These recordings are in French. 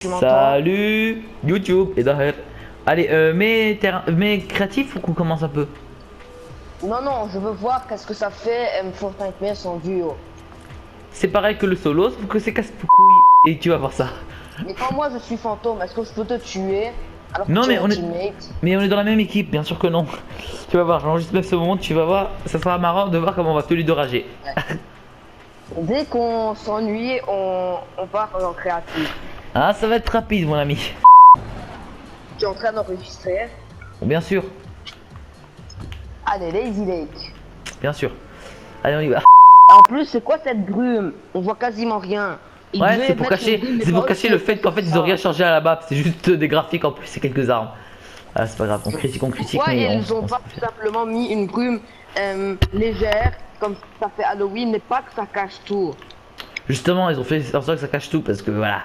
Salut YouTube et derrière. Allez, mais créatif ou qu'on commence un peu? Non, je veux voir qu'est-ce que ça fait Fortnite mais en duo. C'est pareil que le solo, sauf que c'est casse-couille et tu vas voir ça. Mais quand moi je suis fantôme, est-ce que je peux te tuer alors que Non tu es mais mon on est, teammate? mais on est dans la même équipe, bien sûr que non. Tu vas voir, j'enregistre même ce moment, tu vas voir, ça sera marrant de voir comment on va tous les deux rager. Dès qu'on s'ennuie, on part en créatif. Ah, ça va être rapide mon ami. Tu es en train d'enregistrer. Bien sûr, Allez, Lazy Lake. bien sûr. Allez, on y va. En plus, c'est quoi cette brume? On voit quasiment rien. Ils Ouais, devaient c'est pour mettre une cacher, brume, mais c'est pour pas cacher aussi le fait qu'en fait ils ont rien ça. changé à la map, c'est juste des graphiques en plus, c'est quelques armes. Ah, c'est pas grave, on critique, Pourquoi mais ils ont pas tout simplement mis une brume légère, comme ça fait Halloween, mais pas que ça cache tout? Justement, ils ont fait en sorte que ça cache tout parce que voilà.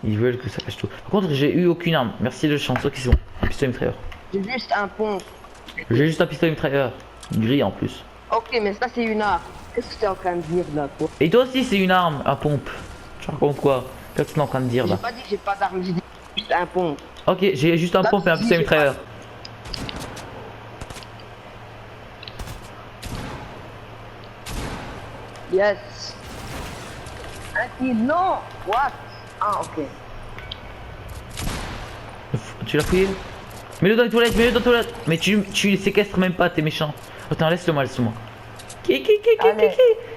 Ils veulent que ça cache tout. Par contre, j'ai eu aucune arme. Merci le chanceux qui sont. Un pistolet mitrailleur. J'ai juste un pont. J'ai juste un pistolet mitrailleur. Gris en plus. Ok, mais ça c'est une arme. Qu'est-ce que tu es en train de dire là, quoi? Et toi aussi, c'est une arme, un pompe. Tu racontes quoi? Qu'est-ce que tu es en train de dire J'ai là? pas dit que j'ai pas d'arme, j'ai dit juste un pont. Ok, j'ai juste un Là, pompe et un si, pistolet j'ai mitrailleur. Yes. Un kill, non. What? Ah, ok. Tu l'as fouillé? Mets-le dans les toilettes, mets-le dans les toilettes. Mais tu les séquestres même pas, t'es méchant. Attends, laisse-le-moi, laisse-le-moi. Allez.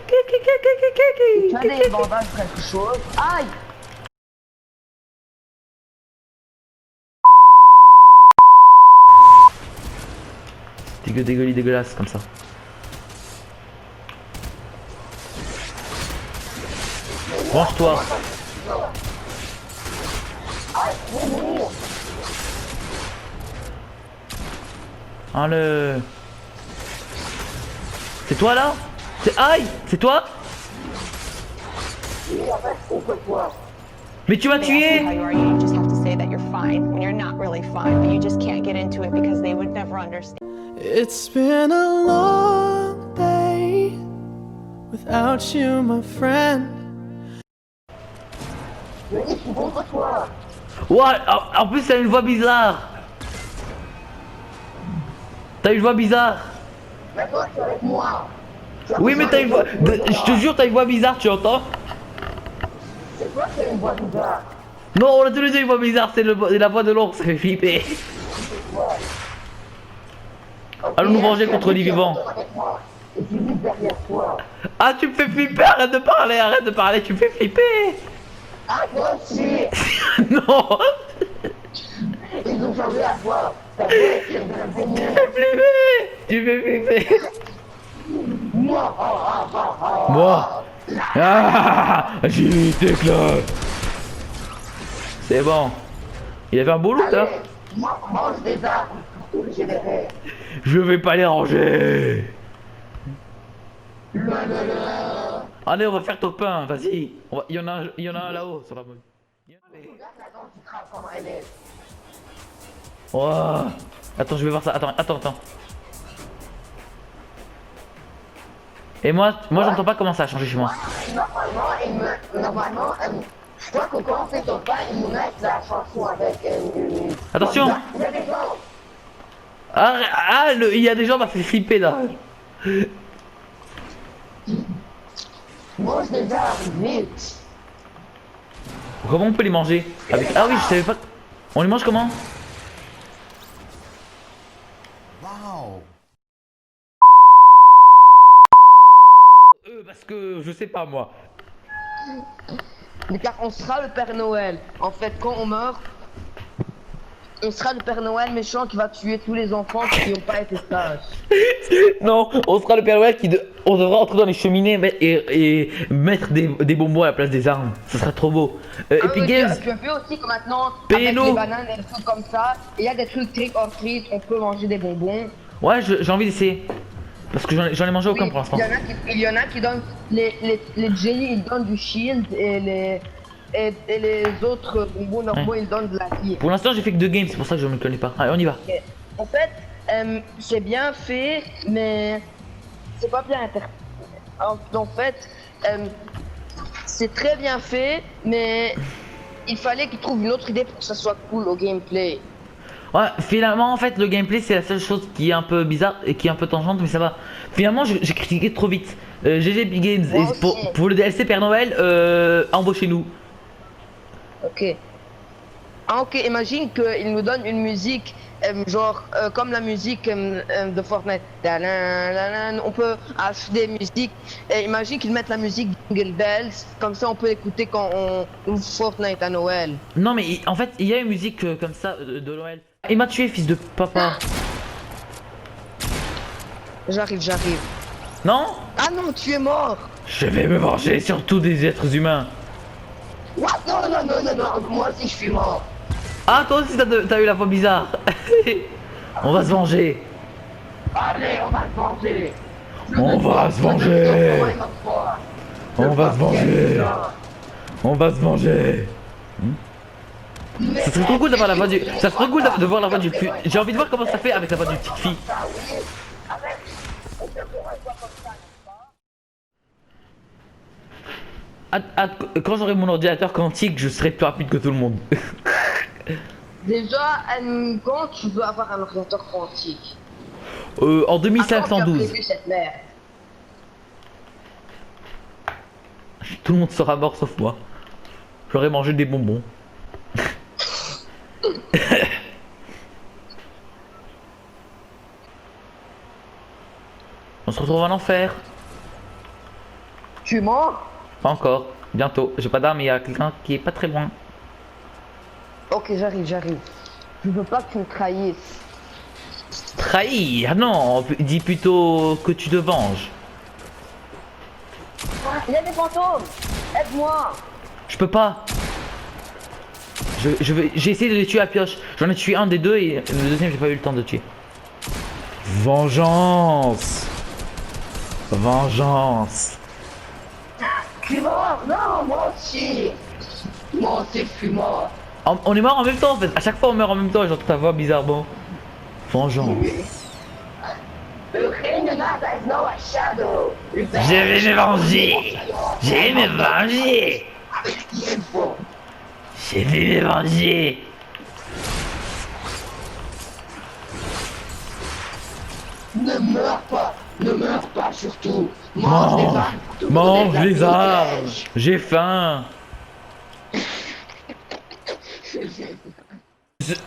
Tu as des bandages ou quelque chose? Aïe. Dégueulasse comme ça. Range-toi. Ah le... C'est toi là? C'est aïe! C'est toi? Mais tu m'as tué! How you are, you just have to say that you're fine when you're not really fine, but you just can't get into it because they would never understand. It's been a long day without you, my friend. Ouais, en plus t'as une voix bizarre. T'as une voix bizarre. Oui mais t'as une voix... Je te jure t'as une voix bizarre, tu entends? C'est quoi c'est une voix bizarre? Non, on a tous les deux une voix bizarre, c'est la voix de l'ours, ça fait flipper. Allons nous venger contre les vivants. Ah tu me fais flipper, arrête de parler, tu me fais flipper. Ah, moi aussi. Non. Ils ont changé la voix. Tu fais flipper. Moi. Moi. Ah, j'ai t'éclate. C'est bon. Il avait un beau loot là. Moi, mange des armes. Je vais pas les ranger. Allez, on va faire top 1, vas-y. Il y en a un là-haut sur la mode. Oh. Attends, je vais voir ça. Attends. Et moi j'entends pas comment ça a changé chez moi. Normalement, je crois que quand on fait ton pas, ils nous mettent la chanson avec Attention. Il y a des gens qui m'ont fait flipper là. mange des armes, vite. Comment on peut les manger avec... Ah oui, je savais pas. On les mange comment? Parce que je sais pas moi. Mais car on sera le Père Noël. En fait, quand on meurt, on sera le Père Noël méchant qui va tuer tous les enfants qui n'ont pas été sages. Non, on sera le Père Noël on devra entrer dans les cheminées et mettre des bonbons à la place des armes. Ça sera trop beau. Epic Games. Tu as vu aussi que maintenant, avec Payez-nous. les bananes et des trucs comme ça, il y a des trucs trick or treat, on peut manger des bonbons. Ouais, j'ai envie d'essayer. Parce que j'en ai mangé aucun Oui, pour l'instant. il y en a qui donnent les jelly, ils donnent du shield et les autres bonbons normaux, ils donnent de la vie. Pour l'instant, j'ai fait que 2 games, c'est pour ça que je ne me connais pas. Allez, on y va. En fait, c'est bien fait, mais c'est pas bien interprété. En fait, c'est très bien fait, mais il fallait qu'ils trouvent une autre idée pour que ça soit cool au gameplay. Ouais, finalement, en fait, le gameplay, c'est la seule chose qui est un peu bizarre et qui est un peu tangente, mais ça va. Finalement, j'ai critiqué trop vite. GG Epic Games, Moi et pour, aussi. pour le DLC Père Noël, embauchez-nous. Ok. Ah ok, imagine qu'il nous donne une musique, genre comme la musique de Fortnite. Tadam, on peut acheter des musiques. Et imagine qu'ils mettent la musique Jingle Bells, comme ça on peut écouter quand on ouvre Fortnite à Noël. Non, mais en fait, il y a une musique comme ça de Noël. Il m'a tué, fils de papa. J'arrive. Non? Ah non, tu es mort. Je vais me venger sur tous des êtres humains. What? Non, moi aussi je suis mort. Ah, toi aussi, t'as eu la voix bizarre. On va se venger. Allez, on va se venger. On va se venger. On va se venger. On va se venger. Ça serait trop cool d'avoir la voix du. Ça serait trop cool de voir la voix du. J'ai envie de voir comment ça fait avec la voix d'une petite fille. Quand j'aurai mon ordinateur quantique, je serai plus rapide que tout le monde. Déjà, quand tu veux avoir un ordinateur quantique? En Attends, tu as 2512. prévu cette merde. Tout le monde sera mort sauf moi. J'aurais mangé des bonbons. On se retrouve en enfer. Tu es mort? Pas encore. Bientôt. J'ai pas d'arme, mais il y a quelqu'un qui est pas très loin. Ok, j'arrive. Je veux pas que tu me trahisses. Trahi. Ah non, dis plutôt que tu te venges. Il y a des fantômes. Aide-moi. Je peux pas. J'ai essayé de les tuer à pioche. J'en ai tué un des deux et le deuxième j'ai pas eu le temps de tuer. Vengeance. Vengeance. Tu es mort? Non, moi aussi. Moi aussi, je suis mort. On est mort en même temps en fait. À chaque fois on meurt en même temps et j'entends ta voix bizarrement. Vengeance. Le règne not has no shadow. Je vais me venger. Je vais me venger. Je vais me venger. Ne meurs pas surtout. Mange les arbres. J'ai faim.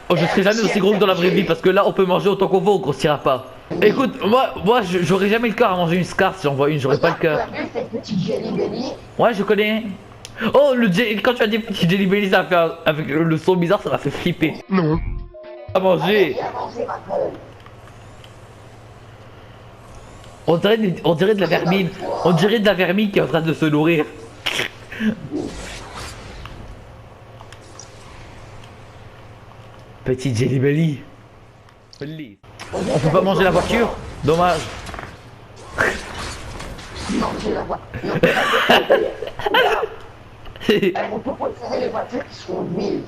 Oh, je serai jamais aussi gros que dans la vraie vie parce que là on peut manger autant qu'on veut, on grossira pas. Écoute, moi j'aurais jamais le cœur à manger une scar si j'en vois une, j'aurais pas le cœur. Cette petite Jelly Belly? Ouais, je connais. Oh, quand tu as dit petit Jelly Belly, ça a fait avec le son bizarre, ça m'a fait flipper. Non. À manger. On dirait de la vermine. On dirait de la vermine qui est en train de se nourrir. Petit Jelly Belly. On peut pas manger la voiture? Dommage. Manger la voiture. On peut posséder les voitures qui sont humides.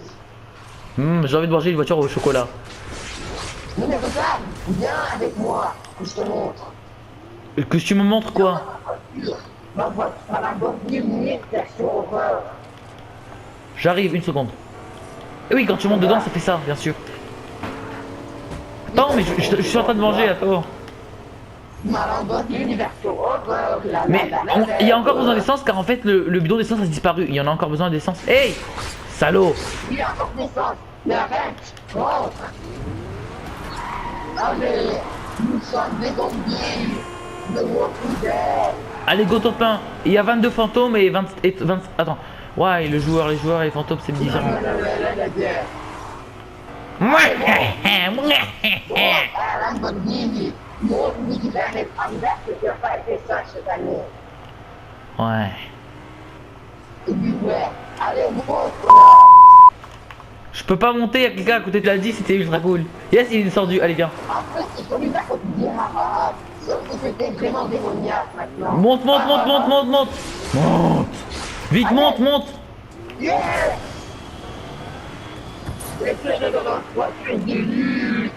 J'ai envie de manger une voiture au chocolat. Mais regarde, viens avec moi, que je te montre. Que tu me montres quoi? Ma Lamborghini unique version horreur. J'arrive, une seconde. Et oui, quand tu montes dedans, ça fait ça, bien sûr. Attends, mais je suis en train de manger, attends. Ma Lamborghini version horreur. Mais il y a encore besoin d'essence car en fait le bidon d'essence a disparu. Il y en a encore besoin d'essence. Hey! Salaud! Il y a encore d'essence. Mais arrête, rentre. Allez, nous sommes des zombies. De mon fidèle. Allez, go top 1. Il y a 22 fantômes et 20... Attends. Ouais, les joueurs et les fantômes, c'est bizarre. Lamborghini, mon univers n'est pas ouvert que tu n'as pas été sage cette année. Ouais. Et puis ouais, allez, monte. Je peux pas monter, il y a quelqu'un à côté de la 10, c'était ultra cool. Yes, il est descendu, allez viens. En plus, il faut lui dire qu'on te dira, sauf que c'était vraiment démoniaque maintenant. Monte. Monte. Vite, monte. Yeah! Laissez-le dans la voiture de lutte,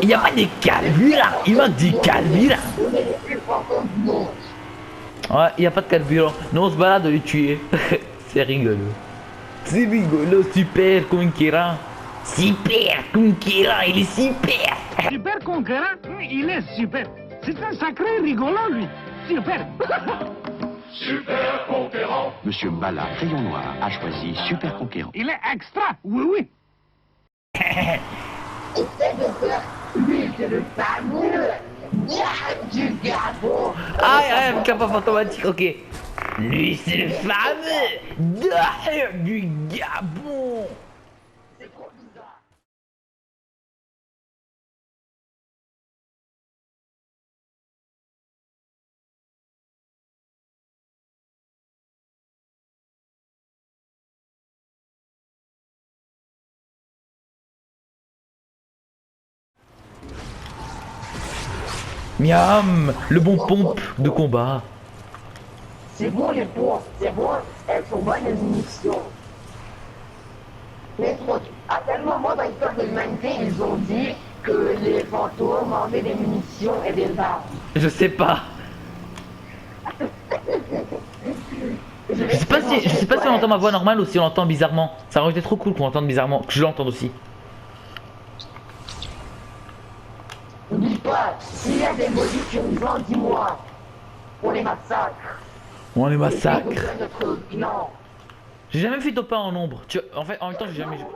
Il n'y a pas de carburant, il manque du carburant. Ouais, il n'y a pas de carburant. Nous on se balade de les tuer. C'est rigolo. C'est rigolo, super conquérant. Super conquérant, il est super. Super conquérant, il est super. C'est un sacré rigolo, lui. Super. Super conquérant. Monsieur Bala, Crayon Noir, a choisi Super Conquérant. Il est extra, oui, oui. Ah, ouais, capable automatique, ok. Lui, c'est le fameux Dahir du Gabon. Miam, le bon pompe de combat. C'est bon les pauvres, c'est bon, elles sont bonnes les munitions. Mais trop, à quel moment dans l'histoire de l'humanité ils ont dit que les fantômes mangeaient des munitions et des armes? Je sais pas. Je sais pas si on entend ma voix normale ou si on l'entend bizarrement. Ça aurait été trop cool qu'on l'entende bizarrement, que je l'entende aussi. N'oublie pas, s'il y a des maudits survivants, dis-moi. On les massacre. On les massacre. Notre bilan. J'ai jamais fait top 1 en ombre. En fait, en même temps, j'ai jamais joué.